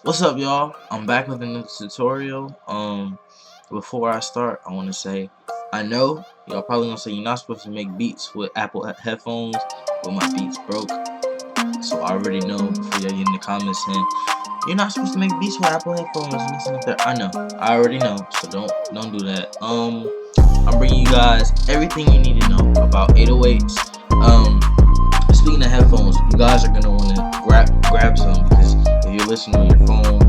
What's up, y'all? I'm back with another tutorial. Before I start, I want to say, I know y'all probably gonna say you're not supposed to make beats with Apple headphones, but my beats broke. So I already know before y'all get in the comments saying you're not supposed to make beats with Apple headphones and this and that. I know, I already know. So don't do that. I'm bringing you guys everything you need to know about 808s. Speaking of headphones, you guys are gonna want to grab some, because if you're listening on your phone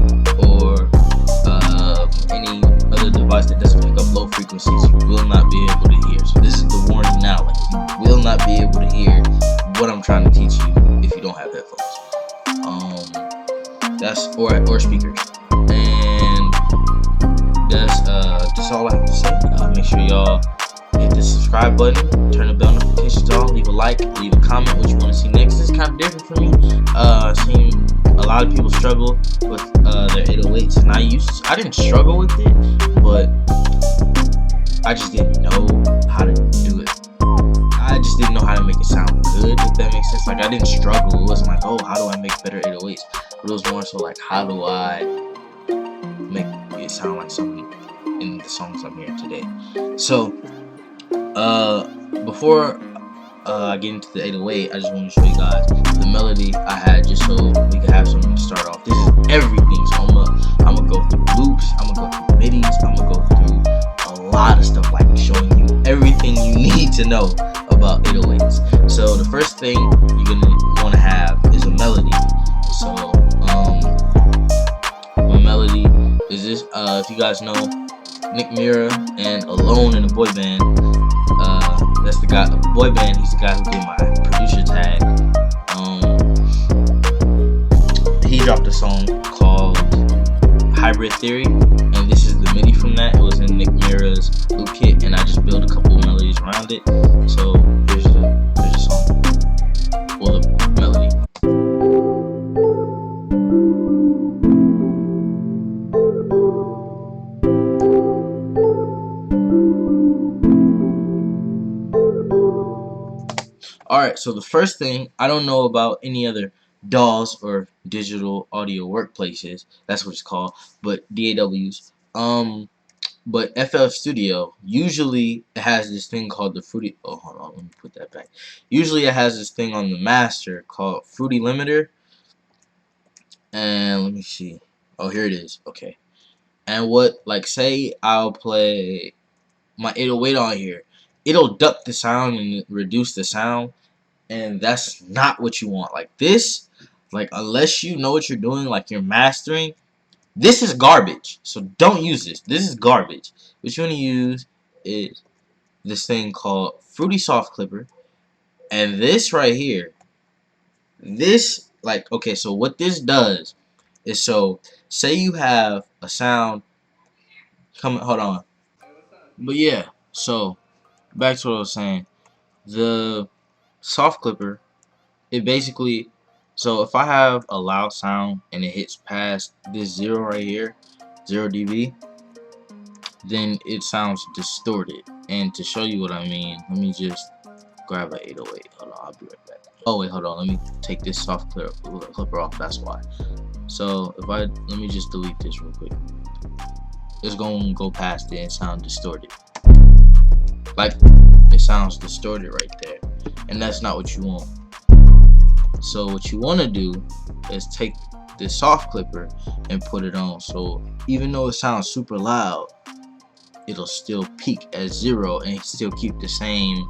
or any other device that doesn't pick up low frequencies, you will not be able to hear. So this is the warning now. Like, you will not be able to hear what I'm trying to teach you if you don't have headphones. That's or speakers. And that's all I have to say. Make sure y'all hit the subscribe button, turn the bell notifications on, leave a like, leave a comment what you want to see next. This is kind of different for me. I've seen a lot of people struggle with their 808s, and I didn't struggle with it, but I just didn't know how to do it. I just didn't know how to make it sound good, if that makes sense. Like, I didn't struggle. It wasn't like, oh, how do I make better 808s? But it was more so like, how do I make it sound like something in the songs I'm hearing today? So before I get into the 808, I just want to show you guys the melody I had, just so we can have something to start off. This is everything, so I'm gonna go through loops, I'm gonna go through midis, I'm gonna go through a lot of stuff, like showing you everything you need to know about 808s. So the first thing you're gonna want to have is a melody. So my melody is this. If you guys know Jah'Mir and Alone in a boy band, that's the guy, boy band. He's the guy who did my producer tag. He dropped a song called Hybrid Theory, and this is the MIDI from that. It was in Jah'Mir's loop kit, and I just built a couple melodies around it. So here's the song, well, the melody. Alright, so the first thing, I don't know about any other DAWs or digital audio workplaces, that's what it's called, but DAWs. But FL Studio, usually it has this thing called the Fruity, oh, hold on, let me put that back. Usually it has this thing on the master called Fruity Limiter. And let me see. Oh, here it is. Okay. And what, like, say I'll play my 808 on here, it'll duck the sound and reduce the sound, and that's not what you want. Like this, like, unless you know what you're doing, like you're mastering, this is garbage. So don't use this. This is garbage. What you want to use is this thing called Fruity Soft Clipper, and this right here, this, like, okay, so what this does is, so say you have a sound coming, hold on, but yeah, so back to what I was saying. The soft clipper, it basically, so if I have a loud sound and it hits past this 0 right here, 0 dB, then it sounds distorted. And to show you what I mean, let me just grab an 808. Hold on, I'll be right back. Oh wait, hold on, let me take this soft clipper off, that's why. So if let me just delete this real quick. It's gonna go past it and sound distorted. Like, it sounds distorted right there, and that's not what you want. So what you want to do is take this soft clipper and put it on, so even though it sounds super loud, it'll still peak at 0 and still keep the same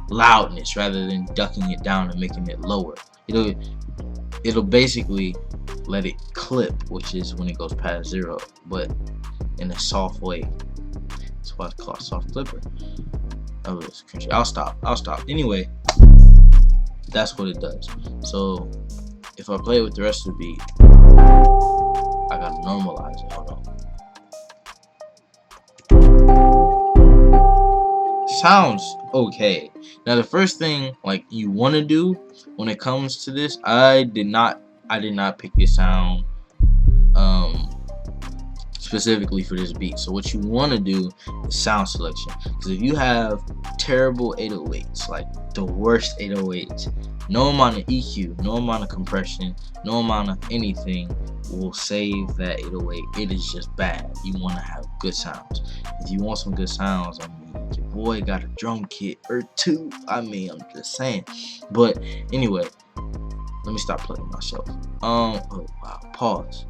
loudness, rather than ducking it down and making it lower. It'll basically let it clip, which is when it goes past 0, but in a soft way. That's why it's called soft clipper. Oh, it's cringy. I'll stop. Anyway, that's what it does. So if I play with the rest of the beat, I gotta normalize it. Hold on. Sounds okay. Now the first thing, like, you want to do when it comes to this, I did not pick this sound specifically for this beat. So what you want to do is sound selection, because if you have terrible 808s, like the worst 808s, no amount of EQ, no amount of compression, no amount of anything will save that 808. It is just bad. You want to have good sounds. If you want some good sounds, I mean, your boy got a drum kit or two. I mean, I'm just saying. But anyway, let me stop playing myself. Oh wow, pause.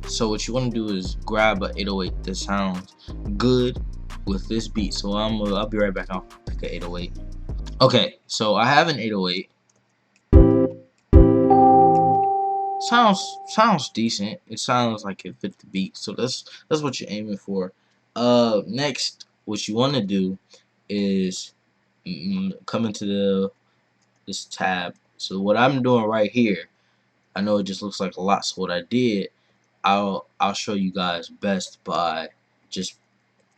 So what you want to do is grab a 808 that sounds good with this beat. So I'll be right back. I'll pick an 808. Okay, so I have an 808. Sounds decent. It sounds like it fit the beat. So that's what you're aiming for. Next, what you want to do is come into this tab. So what I'm doing right here, I know it just looks like a lot. So what I did, I'll show you guys best by just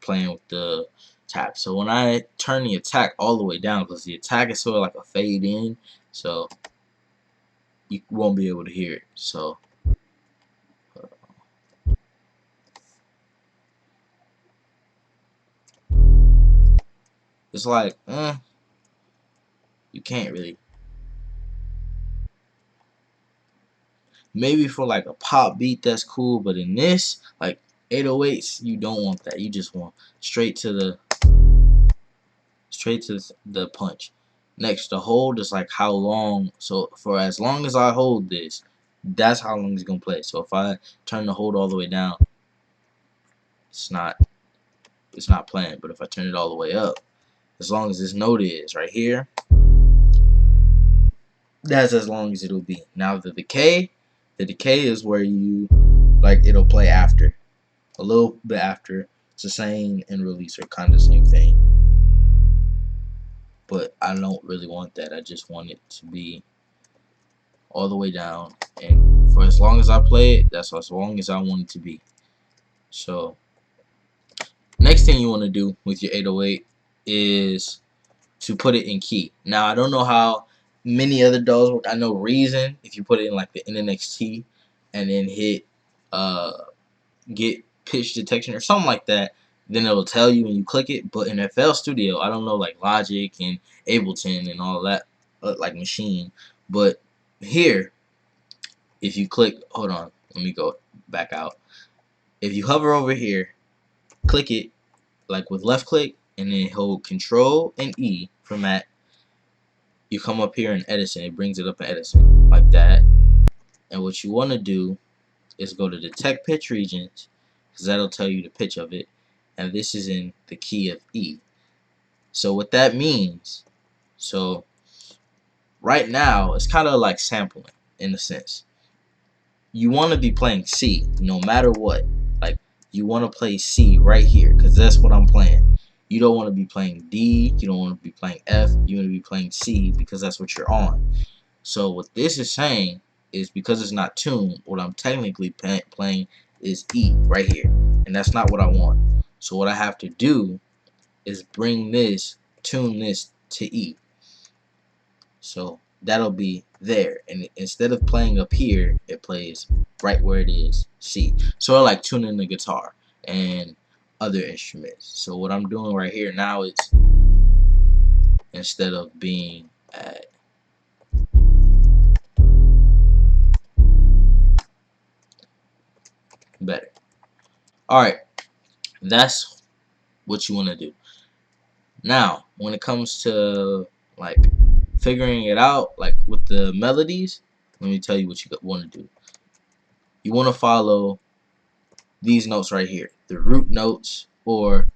playing with the tab. So when I turn the attack all the way down, because the attack is sort of like a fade in, so you won't be able to hear it. So it's like, you can't really. Maybe for like a pop beat, that's cool, but in this, like 808s, you don't want that. You just want straight to the punch. Next, the hold is like how long. So for as long as I hold this, that's how long it's gonna play. So if I turn the hold all the way down, it's not playing. But if I turn it all the way up, as long as this note is right here, that's as long as it'll be. Now the decay is where you like it'll play after, a little bit after. Sustain and release are kind of the same thing, but I don't really want that. I just want it to be all the way down, and for as long as I play it, that's as long as I want it to be. So next thing you want to do with your 808 is to put it in key. Now I don't know how many other DAWs work. I know Reason, if you put it in like the NXT and then hit get pitch detection or something like that, then it'll tell you when you click it. But in FL Studio, I don't know, like Logic and Ableton and all that, like Machine. But here, if you click, hold on, let me go back out. If you hover over here, click it, like with left click, and then hold Control and E for Mac, you come up here in Edison. It brings it up in Edison like that. And what you want to do is go to Detect Pitch Regions, because that'll tell you the pitch of it. And this is in the key of E. So what that means, so right now it's kind of like sampling in a sense. You want to be playing C no matter what. Like, you want to play C right here, because that's what I'm playing. You don't want to be playing D, you don't want to be playing F, you want to be playing C because that's what you're on. So what this is saying is, because it's not tuned, what I'm technically playing is E right here, and that's not what I want. So what I have to do is tune this to E. So that'll be there, and instead of playing up here, it plays right where it is, C. So I like tuning the guitar and other instruments. So what I'm doing right here now is, instead of being at better. Alright, that's what you want to do. Now, when it comes to like figuring it out, like with the melodies, let me tell you what you want to do. You want to follow these notes right here, the root notes or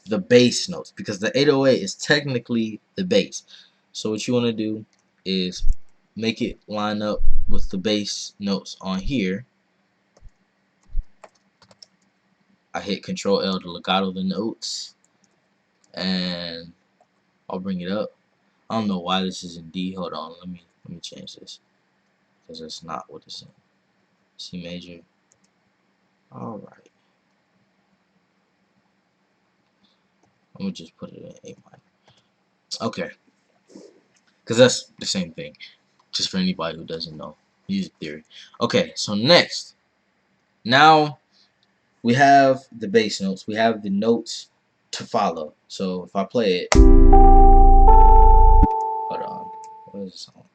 the bass notes, because the 808 is technically the bass. So what you want to do is make it line up with the bass notes on here. I hit Control L to legato the notes, and I'll bring it up. I don't know why this is in D. Hold on, let me change this, because that's not what it's in. C major. All right. Let me just put it in A minor. Okay, because that's the same thing. Just for anybody who doesn't know. Music theory. Okay, so next, now we have the bass notes. We have the notes to follow. So if I play it, hold on, what is the song?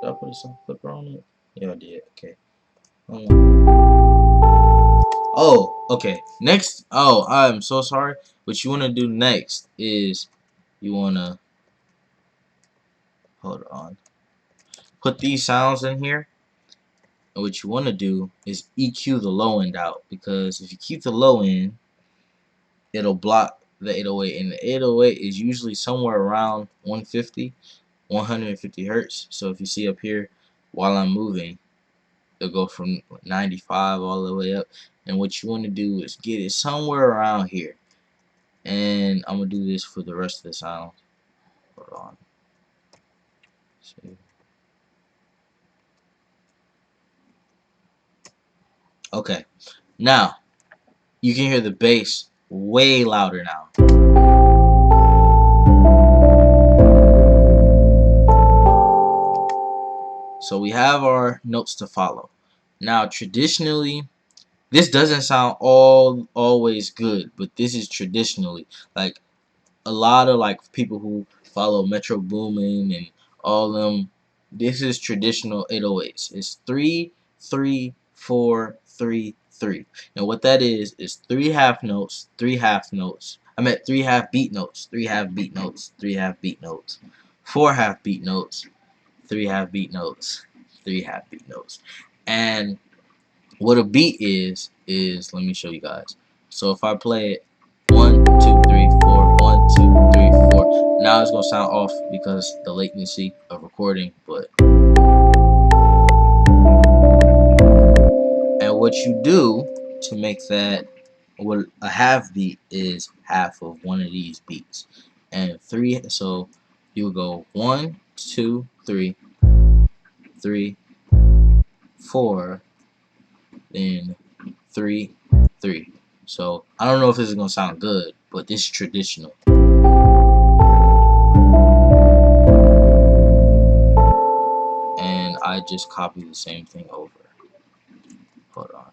Did I put a song flipper on it? Yeah, I did. Okay. Oh, okay. Next. Oh, I'm so sorry. What you want to do next is you want to hold on. Put these sounds in here. And what you want to do is EQ the low end out, because if you keep the low end, it'll block the 808, and the 808 is usually somewhere around 150 hertz. So if you see up here, while I'm moving, it'll go from 95 all the way up. And what you want to do is get it somewhere around here. And I'm gonna do this for the rest of the sound. Hold on. See. Okay. Now you can hear the bass way louder now. So we have our notes to follow. Now traditionally, this doesn't sound always good, but this is traditionally, like, a lot of like people who follow Metro Boomin and all them. This is traditional 808s. It's 3 3 4 3 3, and what that is three half notes, three half notes. I meant three half beat notes, three half beat notes, three half beat notes, four half beat notes, three half beat notes, three half beat notes, and what a beat is let me show you guys. So if I play it 1 2 3 4 1 2 3 4, now it's gonna sound off because the latency of recording, but and what you do to make that what a half beat is half of one of these beats, and three, so you would go 1 2 3 3 4, then 3 3. So I don't know if this is gonna sound good, but this is traditional. And I just copy the same thing over. Hold on.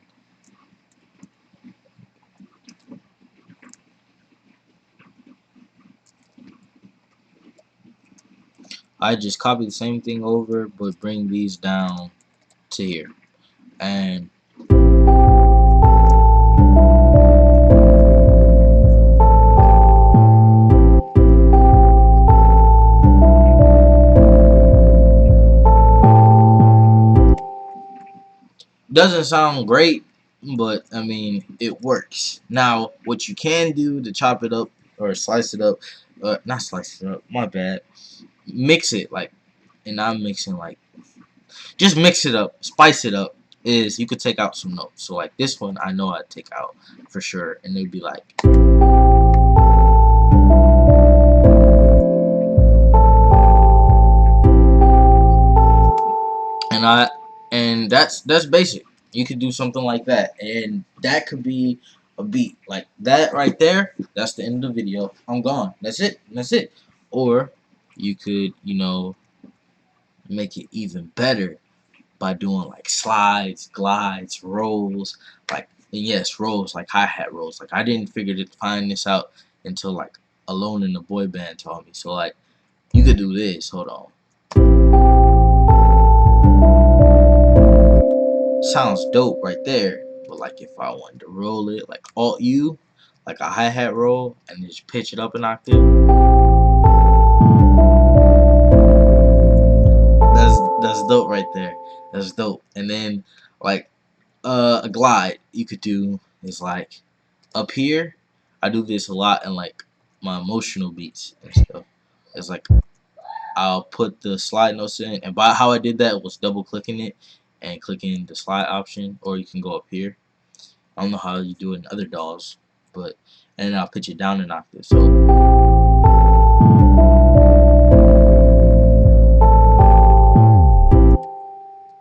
I just copy the same thing over, but bring these down to here. And doesn't sound great, but I mean, it works. Now, what you can do to chop it up or slice it up, not slice it up, my bad, mix it, like, and I'm mixing, like, just mix it up, spice it up, is you could take out some notes. So like this one, I know I'd take out for sure, and it'd be like, and that's basic. You could do something like that, and that could be a beat like that right there. That's the end of the video. I'm gone. That's it. That's it. Or you could, make it even better by doing like slides, glides, rolls, like, and yes, rolls, like hi-hat rolls. Like, I didn't find this out until like Alone in the Boy Band taught me. So like, you could do this. Hold on. Sounds dope right there. But like, if I wanted to roll it like Alt U, like a hi-hat roll, and just pitch it up an octave, that's dope right there. That's dope. And then like a glide you could do is like up here. I do this a lot in like my emotional beats and stuff. It's like I'll put the slide notes in, and by how I did that was double clicking it and clicking the slide option, or you can go up here. I don't know how you do it in other DAWs, but and then I'll pitch it down an octave. So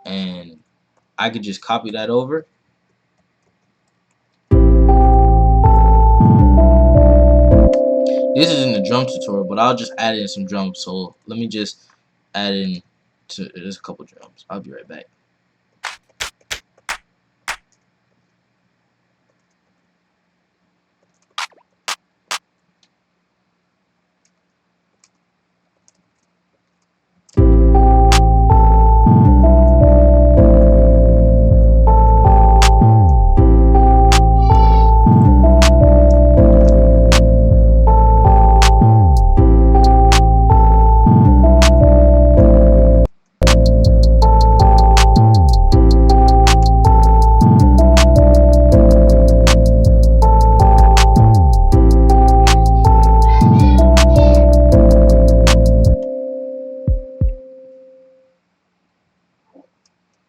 and I could just copy that over. This is in the drum tutorial, but I'll just add in some drums. So let me just add in to there's a couple drums. I'll be right back.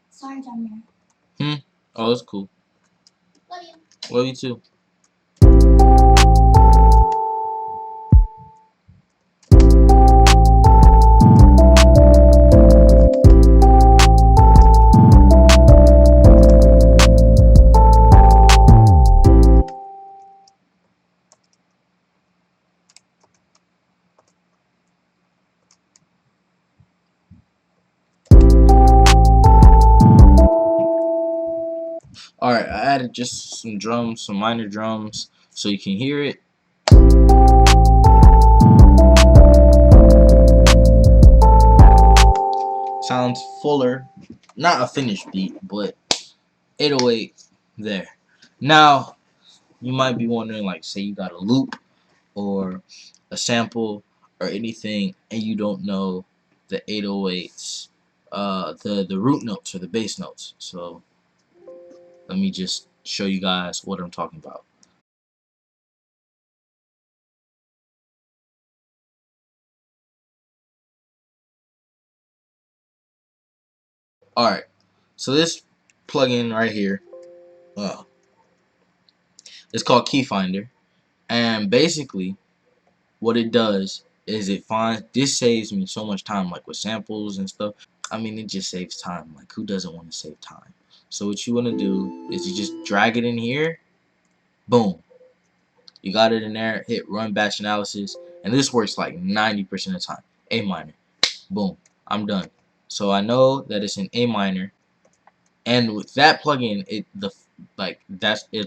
Sorry, Jah'Mir. Oh, that's cool. Love you. Love you too. Alright, I added just some drums, some minor drums, so you can hear it. Sounds fuller. Not a finished beat, but 808 there. Now, you might be wondering, like, say you got a loop or a sample or anything, and you don't know the 808s, the root notes or the bass notes. So let me just show you guys what I'm talking about. Alright, so this plugin right here, it's called Key Finder, and basically what it does is it finds, this saves me so much time, like with samples and stuff. I mean, it just saves time. Like, who doesn't want to save time? So what you want to do is you just drag it in here, boom, you got it in there, hit run batch analysis, and this works like 90% of the time. A minor, boom, I'm done. So I know that it's in A minor, and with that plugin, it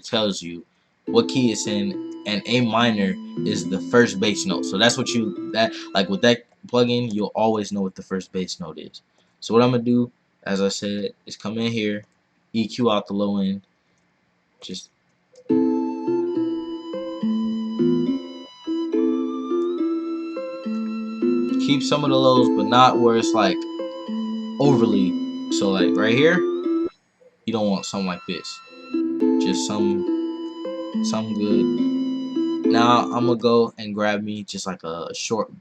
tells you what key it's in, and A minor is the first bass note. So that's what with that plugin, you'll always know what the first bass note is. So what I'm gonna do, as I said, is come in here, EQ out the low end, just keep some of the lows, but not where it's like overly. So like right here, you don't want something like this. Just some good. Now I'm gonna go and grab me just like a short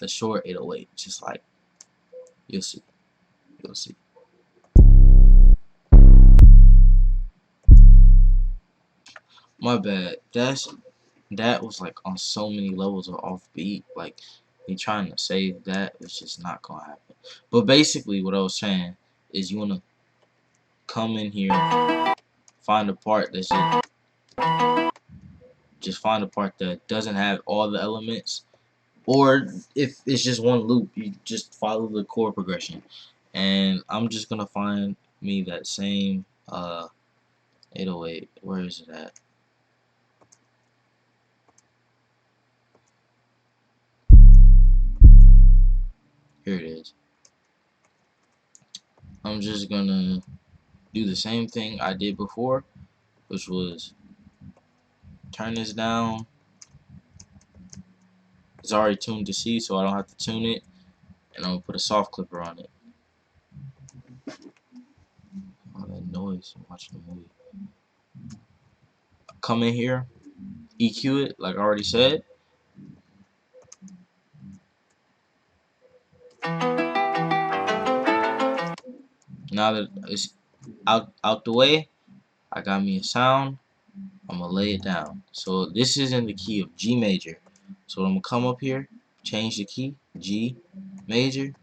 808, just like you'll see. My bad. That was like on so many levels of offbeat. Like me trying to save that, it's just not gonna happen. But basically, what I was saying is you wanna come in here, find a part that's just find a part that doesn't have all the elements. Or if it's just one loop, you just follow the chord progression. And I'm just gonna find me that same 808. Where is it at? Here it is. I'm just gonna do the same thing I did before, which was turn this down. It's already tuned to C, so I don't have to tune it. And I'm gonna put a soft clipper on it. Oh, that noise! I'm watching the movie. Come in here, EQ it, like I already said. Now that it's out the way, I got me a sound. I'm gonna lay it down. So this is in the key of G major. So I'm gonna come up here, change the key, G major.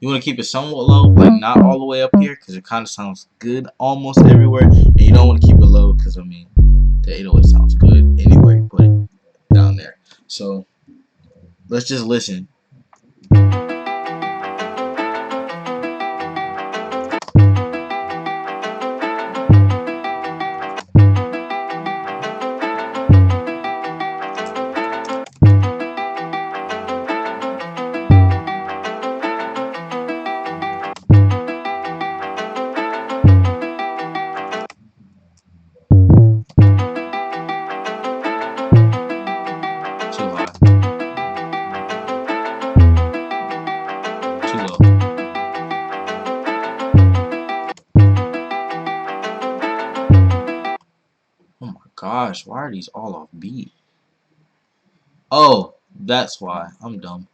You want to keep it somewhat low, like not all the way up here, because it kind of sounds good almost everywhere. And you don't want to keep it low, because I mean, the 808 sounds good anywhere you put it. So let's just listen. Too high, too low. Oh my gosh, why are these all off beat? Oh, that's why. I'm dumb.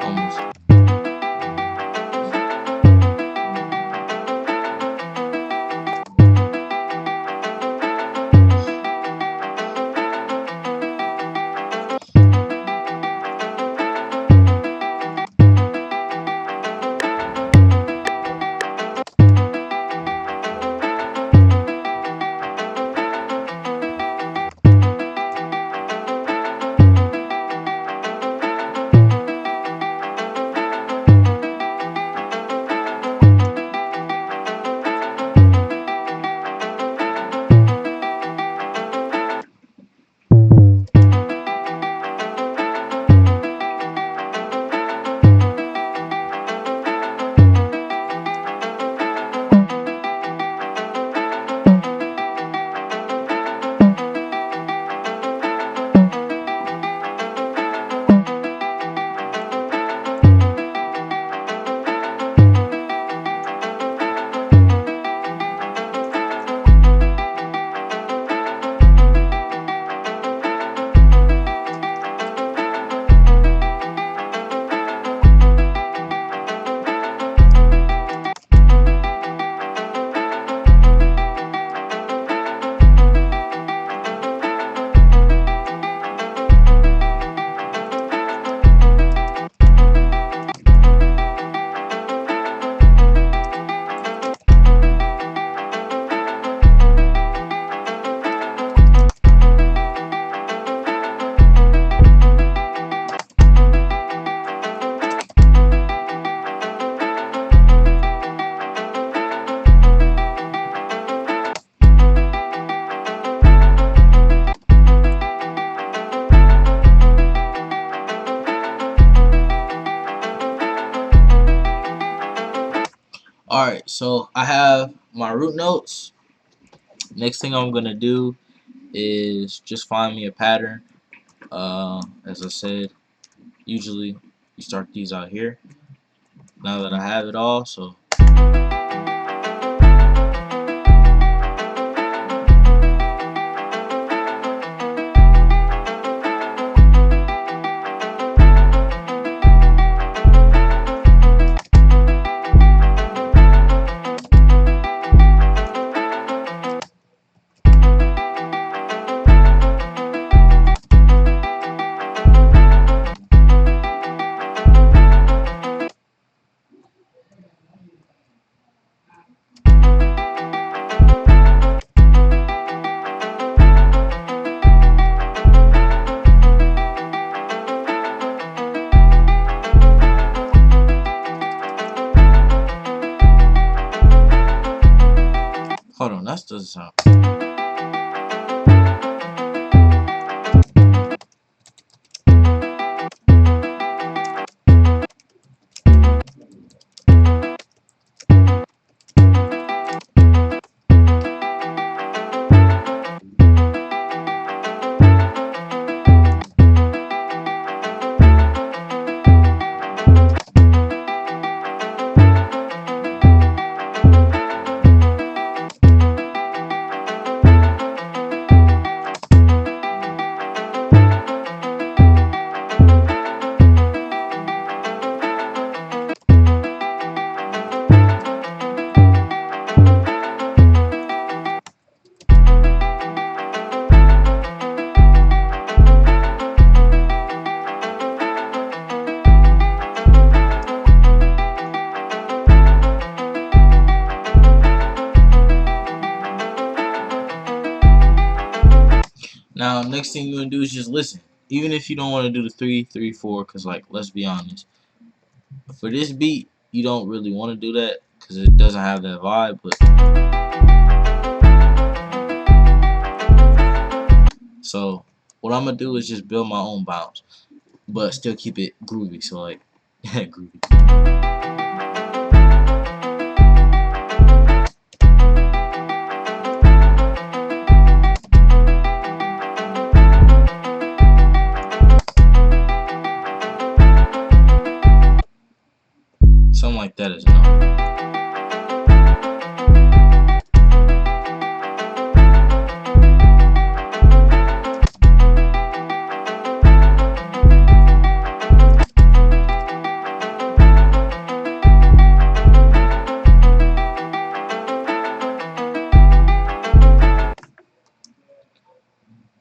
Almost. Alright, so I have my root notes. Next thing I'm gonna do is just find me a pattern. As I said, usually you start these out here. Now that I have it all, so hold on, that doesn't sound. next thing you want to do is just listen. Even if you don't want to do the 3-3-4, because like let's be honest, for this beat you don't really want to do that because it doesn't have that vibe. But so what I'm gonna do is just build my own bounce, but still keep it groovy. So like, groovy. Something like that is enough.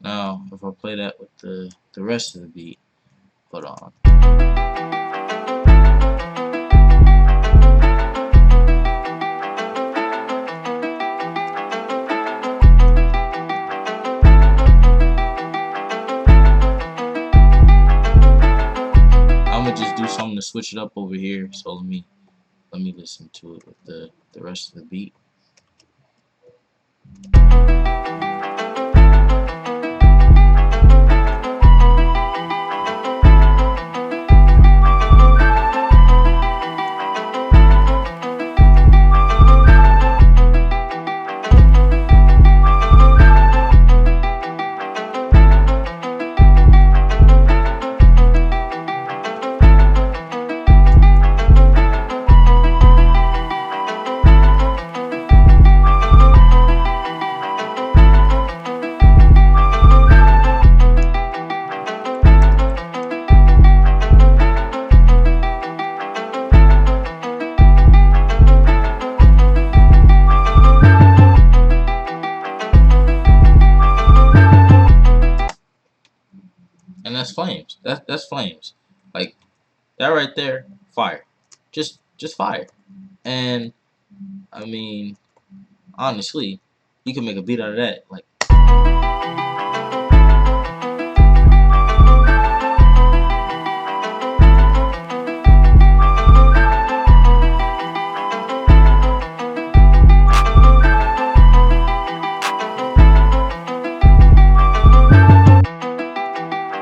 Now, if I play that with the rest of the beat, hold on. I'm gonna just do something to switch it up over here. So let me listen to it with the rest of the beat. And that's flames. That's flames. Like that right there, fire. Just fire. And I mean, honestly, you can make a beat out of that. Like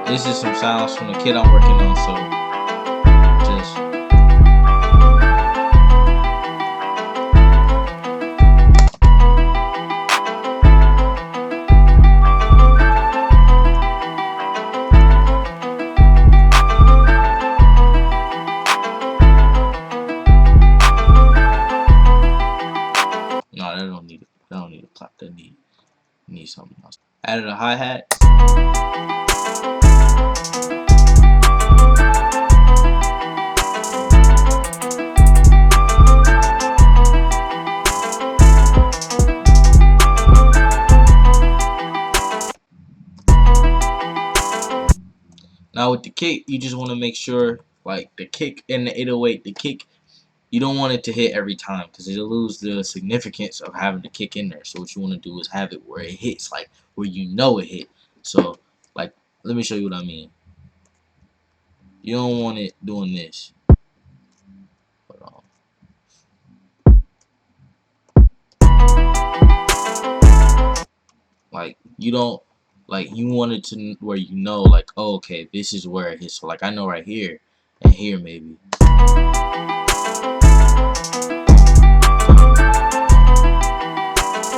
this is some sounds from the kid I'm working on, so just no, that don't need it. That don't need a clap. That need something else. Added a hi-hat. Now with the kick, you just want to make sure, like the kick and the 808, the kick, you don't want it to hit every time because it'll lose the significance of having the kick in there. So what you want to do is have it where it hits, like where you know it hit. So like, let me show you what I mean. You don't want it doing this. Hold on. Like you don't, like you want it to where you know, like, oh, okay, this is where it hits. So like I know right here and here maybe.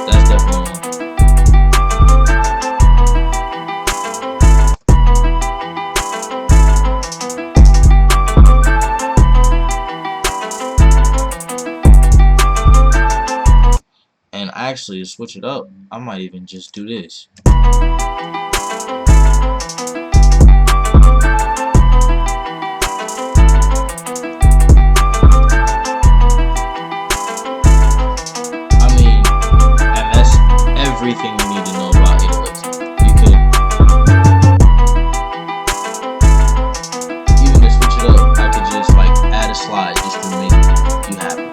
That's definitely one. And actually, to switch it up, I might even just do this. Everything you need to know about 808s. You could even to switch it up, I could just like add a slide just to make you happy.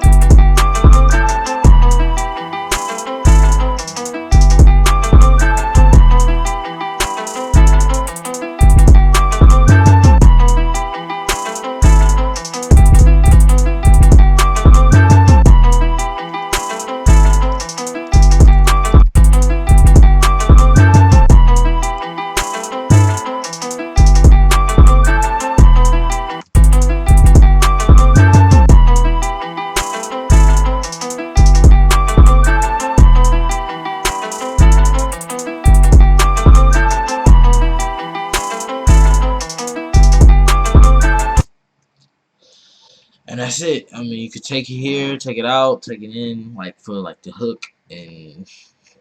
that's it. I mean, you could take it here, take it out, take it in, like for like the hook, and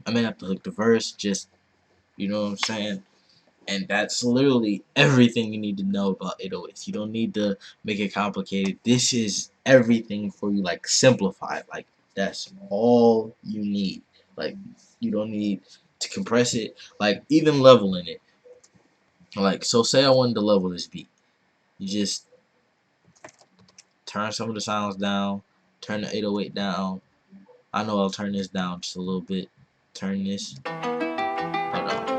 I mean not the hook, the verse. Just you know what I'm saying. And that's literally everything you need to know about 808s. You don't need to make it complicated. This is everything for you, like simplified. Like that's all you need. Like you don't need to compress it. Like even leveling it. Like so, say I wanted to level this beat. You just turn some of the sounds down. Turn the 808 down. I know I'll turn this down just a little bit. Turn this. Hold on.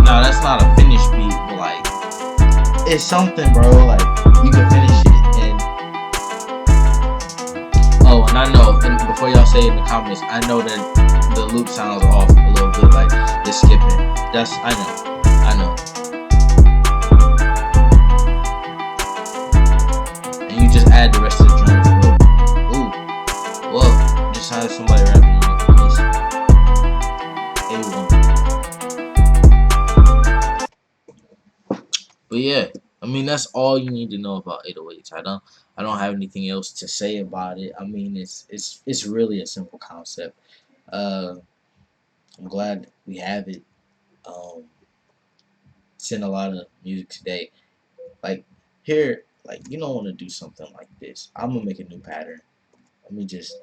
Now that's not a finished beat, but like it's something, bro. Like you can finish it, and oh, and I know. And before y'all say it in the comments, I know that the loop sounds off a little bit, like it's skipping. That's I know. And you just add the rest of the drums. Ooh, whoa! Just had somebody rapping on this. 81. But yeah, I mean that's all you need to know about 808s. I don't have anything else to say about it. I mean it's really a simple concept. I'm glad we have it. Seen a lot of music today. Like here, like you don't want to do something like this. I'm gonna make a new pattern. Let me just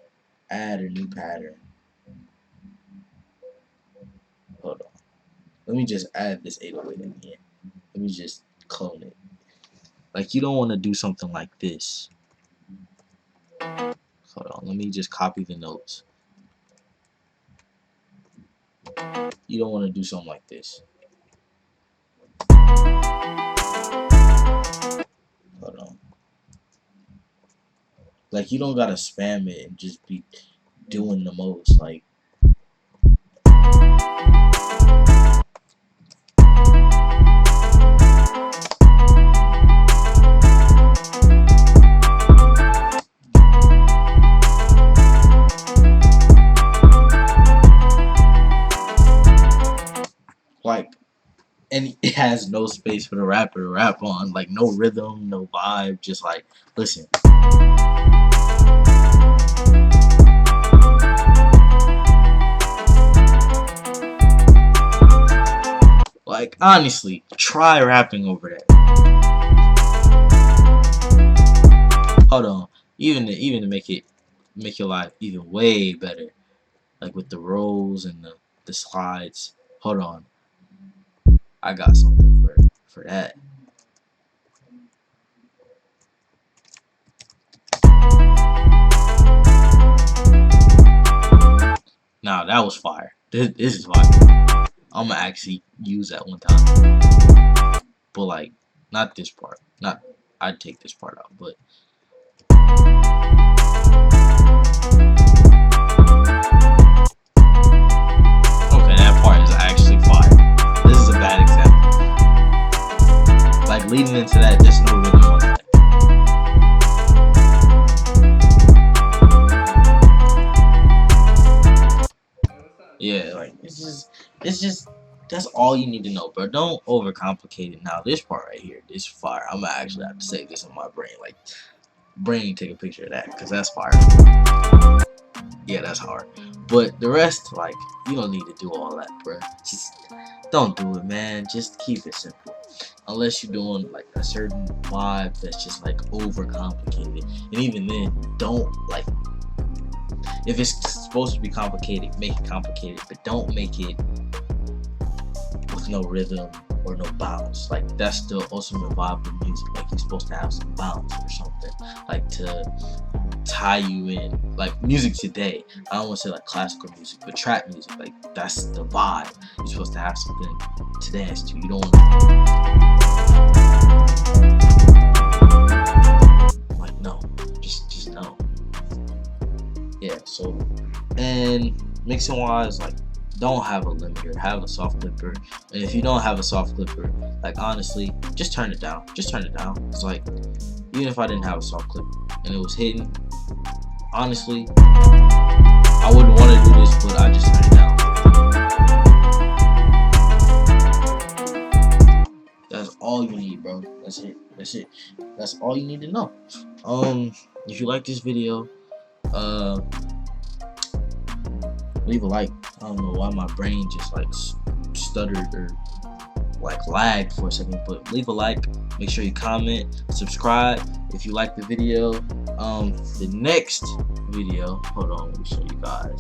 add a new pattern. Hold on. Let me just add this 808 again. Let me just clone it. Like you don't want to do something like this. Hold on, let me just copy the notes. You don't want to do something like this. Hold on. Like you don't gotta spam it and just be doing the most. Like and it has no space for the rapper to rap on. Like no rhythm, no vibe. Just like listen. Like honestly, try rapping over that. Hold on. Even to make your life even way better. Like with the rolls and the slides. Hold on. I got something for that. Now that was fire. This is fire. I'm gonna actually use that one time. But like, not this part. Not I'd take this part out, but okay, that part is actually fire. This is a bad example. Like leading into that, there's no rhythm on that. Yeah, like it's just that's all you need to know, bro. Don't overcomplicate it. Now this part right here, this fire. I'm gonna actually have to say this in my brain, like brain take a picture of that, because that's fire. Yeah, that's hard. But the rest, like, you don't need to do all that, bro. Just don't do it, man. Just keep it simple. Unless you're doing like a certain vibe that's just like overcomplicated, and even then, don't like. If it's supposed to be complicated, make it complicated, but don't make it with no rhythm or no bounce. Like that's the ultimate vibe of music. Like you're supposed to have some bounce or something, like to tie you in. Like music today, I don't want to say like classical music, but trap music. Like that's the vibe. You're supposed to have something to dance to. You don't want like no, just no. Yeah. So and mixing wise, like. Don't have a limiter, have a soft clipper. And if you don't have a soft clipper, like honestly, just turn it down. Just turn it down. It's like, even if I didn't have a soft clipper and it was hidden, honestly, I wouldn't want to do this, but I just turned it down. That's all you need, bro. That's it. That's it. That's all you need to know. If you like this video, leave a like. I don't know why my brain just like stuttered or like lagged for a second, but leave a like. Make sure you comment, subscribe if you like the video. The next video, hold on, let me show you guys.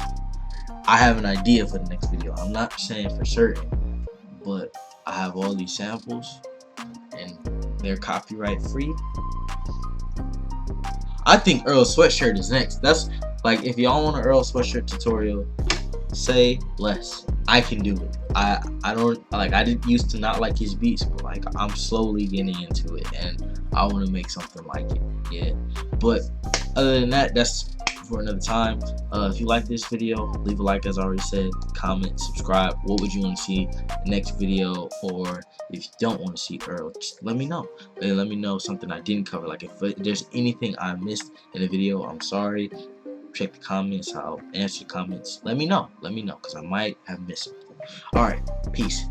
I have an idea for the next video. I'm not saying for certain, but I have all these samples and they're copyright free. I think Earl Sweatshirt is next. That's like, if y'all want an Earl Sweatshirt tutorial, say less. I can do it. I don't like, I didn't used to not like his beats, but like I'm slowly getting into it and I want to make something like it. Yeah, but other than that, that's for another time. If you like this video, leave a like, as I already said, comment, subscribe. What would you want to see next video? Or if you don't want to see Earl, just let me know. And let me know something I didn't cover. Like if there's anything I missed in the video, I'm sorry. Check the comments. I'll answer comments. Let me know, because I might have missed something. All right, peace.